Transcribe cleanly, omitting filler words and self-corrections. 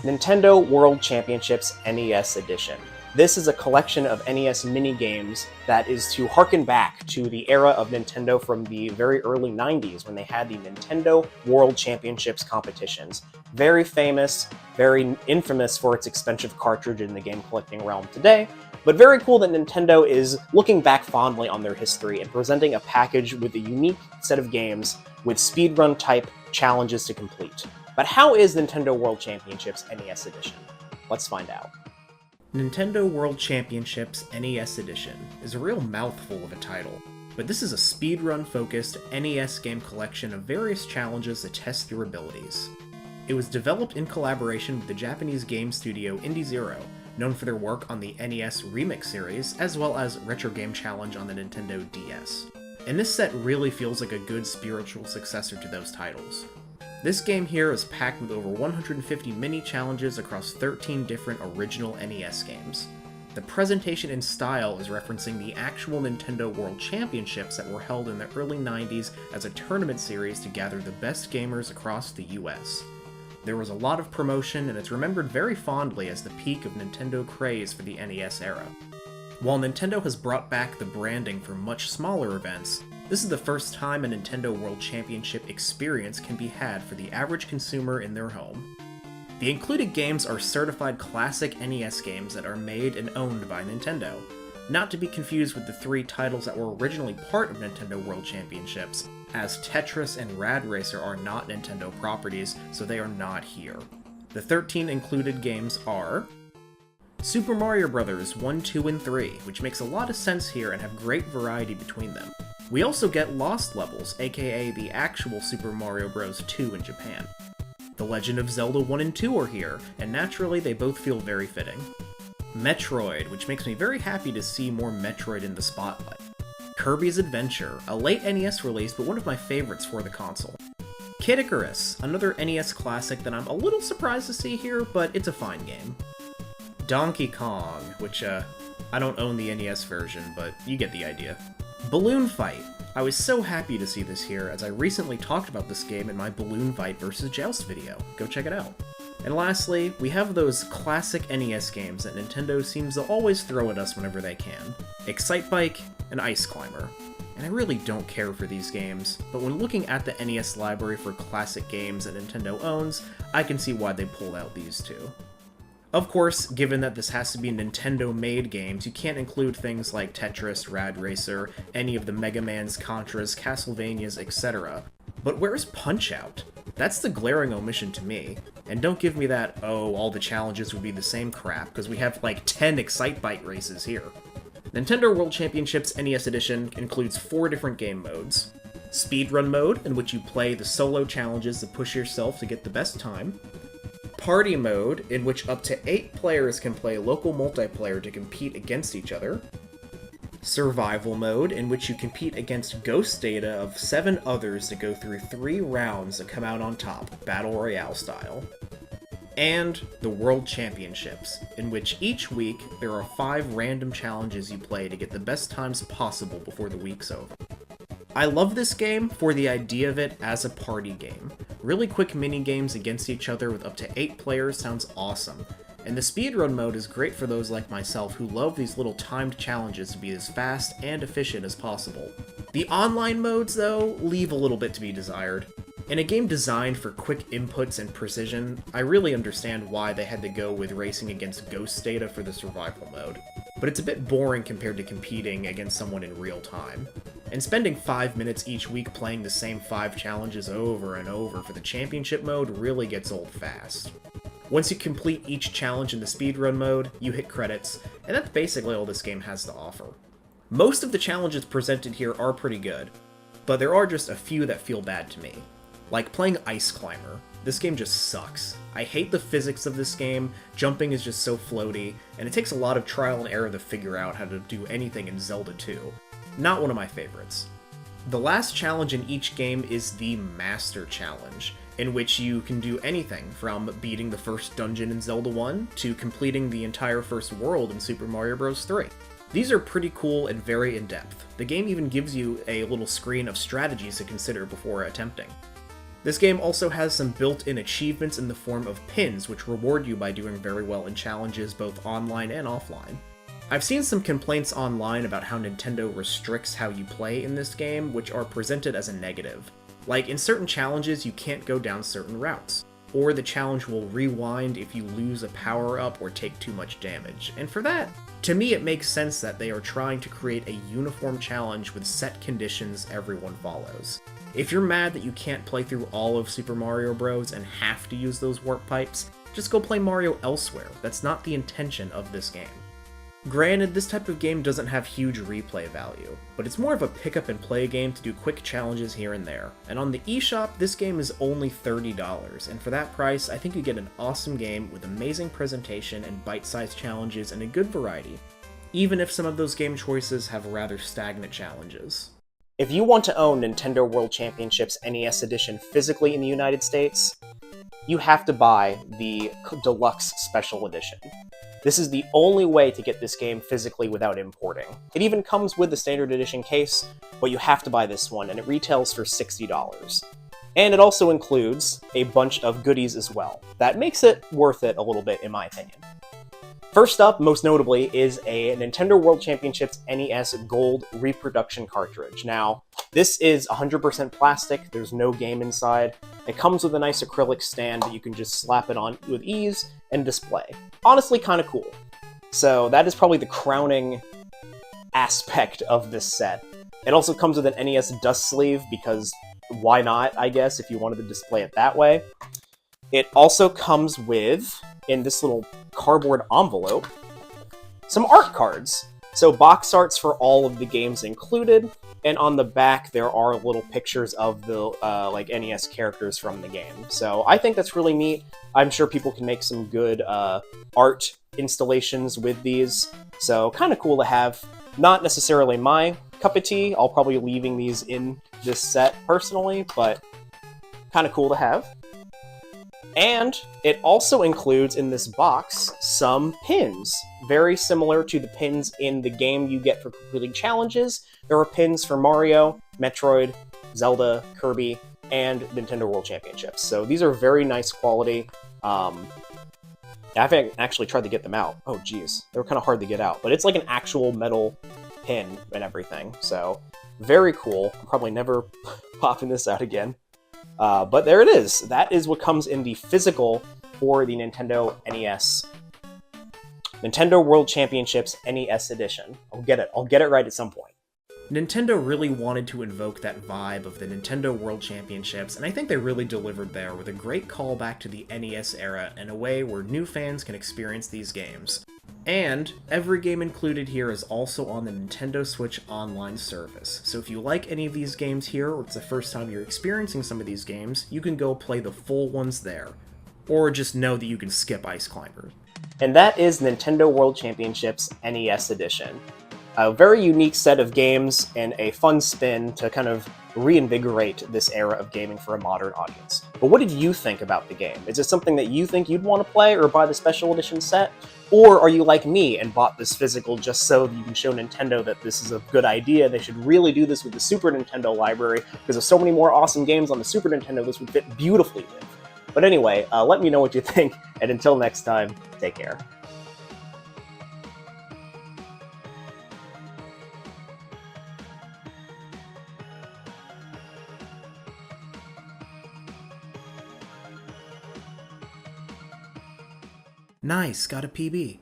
Nintendo World Championships NES Edition. This is a collection of NES mini-games that is to harken back to the era of Nintendo from the very early 90s when they had the Nintendo World Championships competitions. Very famous, very infamous for its expensive cartridge in the game collecting realm today, but very cool that Nintendo is looking back fondly on their history and presenting a package with a unique set of games with speedrun type challenges to complete. But how is Nintendo World Championships NES Edition? Let's find out. Nintendo World Championships NES Edition is a real mouthful of a title, but this is a speedrun-focused NES game collection of various challenges that test your abilities. It was developed in collaboration with the Japanese game studio Indie Zero, known for their work on the NES Remix series, as well as Retro Game Challenge on the Nintendo DS. And this set really feels like a good spiritual successor to those titles. This game here is packed with over 150 mini-challenges across 13 different original NES games. The presentation and style is referencing the actual Nintendo World Championships that were held in the early 90s as a tournament series to gather the best gamers across the US. There was a lot of promotion, and it's remembered very fondly as the peak of Nintendo craze for the NES era. While Nintendo has brought back the branding for much smaller events, this is the first time a Nintendo World Championship experience can be had for the average consumer in their home. The included games are certified classic NES games that are made and owned by Nintendo, not to be confused with the 3 titles that were originally part of Nintendo World Championships, as Tetris and Rad Racer are not Nintendo properties, so they are not here. The 13 included games are Super Mario Bros. 1, 2, and 3, which makes a lot of sense here and have great variety between them. We also get Lost Levels, aka the actual Super Mario Bros. 2 in Japan. The Legend of Zelda 1 and 2 are here, and naturally they both feel very fitting. Metroid, which makes me very happy to see more Metroid in the spotlight. Kirby's Adventure, a late NES release but one of my favorites for the console. Kid Icarus, another NES classic that I'm a little surprised to see here, but it's a fine game. Donkey Kong, which I don't own the NES version, but you get the idea. Balloon Fight. I was so happy to see this here, as I recently talked about this game in my Balloon Fight vs. Joust video. Go check it out. And lastly, we have those classic NES games that Nintendo seems to always throw at us whenever they can. Excitebike and Ice Climber. And I really don't care for these games, but when looking at the NES library for classic games that Nintendo owns, I can see why they pulled out these two. Of course, given that this has to be Nintendo-made games, you can't include things like Tetris, Rad Racer, any of the Mega Mans, Contras, Castlevanias, etc. But where's Punch-Out? That's the glaring omission to me. And don't give me that, oh, all the challenges would be the same crap, because we have like 10 Excitebike races here. Nintendo World Championships NES Edition includes 4 different game modes. Speedrun mode, in which you play the solo challenges to push yourself to get the best time. Party mode, in which up to 8 players can play local multiplayer to compete against each other. Survival mode, in which you compete against ghost data of 7 others to go through 3 rounds to come out on top, Battle Royale style. And the World Championships, in which each week there are 5 random challenges you play to get the best times possible before the week's over. I love this game for the idea of it as a party game. Really quick mini-games against each other with up to 8 players sounds awesome, and the speedrun mode is great for those like myself who love these little timed challenges to be as fast and efficient as possible. The online modes, though, leave a little bit to be desired. In a game designed for quick inputs and precision, I really understand why they had to go with racing against ghost data for the survival mode, but it's a bit boring compared to competing against someone in real time. And spending 5 minutes each week playing the same 5 challenges over and over for the championship mode really gets old fast. Once you complete each challenge in the speedrun mode, you hit credits, and that's basically all this game has to offer. Most of the challenges presented here are pretty good, but there are just a few that feel bad to me. Like playing Ice Climber. This game just sucks. I hate the physics of this game, jumping is just so floaty, and it takes a lot of trial and error to figure out how to do anything in Zelda 2. Not one of my favorites. The last challenge in each game is the Master Challenge, in which you can do anything from beating the first dungeon in Zelda 1 to completing the entire first world in Super Mario Bros. 3. These are pretty cool and very in-depth. The game even gives you a little screen of strategies to consider before attempting. This game also has some built-in achievements in the form of pins, which reward you by doing very well in challenges both online and offline. I've seen some complaints online about how Nintendo restricts how you play in this game, which are presented as a negative. Like, in certain challenges, you can't go down certain routes, or the challenge will rewind if you lose a power-up or take too much damage. And for that, to me it makes sense that they are trying to create a uniform challenge with set conditions everyone follows. If you're mad that you can't play through all of Super Mario Bros. And have to use those warp pipes, just go play Mario elsewhere. That's not the intention of this game. Granted, this type of game doesn't have huge replay value, but it's more of a pick-up-and-play game to do quick challenges here and there. And on the eShop, this game is only $30, and for that price, I think you get an awesome game with amazing presentation and bite-sized challenges and a good variety, even if some of those game choices have rather stagnant challenges. If you want to own Nintendo World Championships NES Edition physically in the United States, you have to buy the Deluxe Special Edition. This is the only way to get this game physically without importing. It even comes with the Standard Edition case, but you have to buy this one, and it retails for $60. And it also includes a bunch of goodies as well. That makes it worth it a little bit, in my opinion. First up, most notably, is a Nintendo World Championships NES Gold reproduction cartridge. Now, this is 100% plastic, there's no game inside. It comes with a nice acrylic stand that you can just slap it on with ease and display. Honestly, kind of cool. So that is probably the crowning aspect of this set. It also comes with an NES dust sleeve, because why not, I guess, if you wanted to display it that way. It also comes with, in this little cardboard envelope, some art cards. So box arts for all of the games included, and on the back there are little pictures of the NES characters from the game. So I think that's really neat. I'm sure people can make some good art installations with these. So kind of cool to have. Not necessarily my cup of tea. I'll probably be leaving these in this set personally, but kind of cool to have. And it also includes in this box some pins, very similar to the pins in the game you get for completing challenges. There are pins for Mario, Metroid, Zelda, Kirby, and Nintendo World Championships. So these are very nice quality. I haven't actually tried to get them out. Oh geez, they were kind of hard to get out. But it's like an actual metal pin and everything. So very cool. I'm probably never popping this out again. But there it is. That is what comes in the physical for the Nintendo NES. Nintendo World Championships NES Edition. I'll get it right at some point. Nintendo really wanted to invoke that vibe of the Nintendo World Championships, and I think they really delivered there with a great callback to the NES era in a way where new fans can experience these games. And every game included here is also on the Nintendo Switch Online service, so if you like any of these games here, or it's the first time you're experiencing some of these games, you can go play the full ones there. Or just know that you can skip Ice Climber. And that is Nintendo World Championships NES Edition. A very unique set of games and a fun spin to kind of reinvigorate this era of gaming for a modern audience. But what did you think about the game? Is it something that you think you'd want to play or buy the special edition set? Or are you like me and bought this physical just so that you can show Nintendo that this is a good idea? They should really do this with the Super Nintendo library, because there's so many more awesome games on the Super Nintendo this would fit beautifully with. But anyway, let me know what you think, and until next time, take care. Nice, got a PB.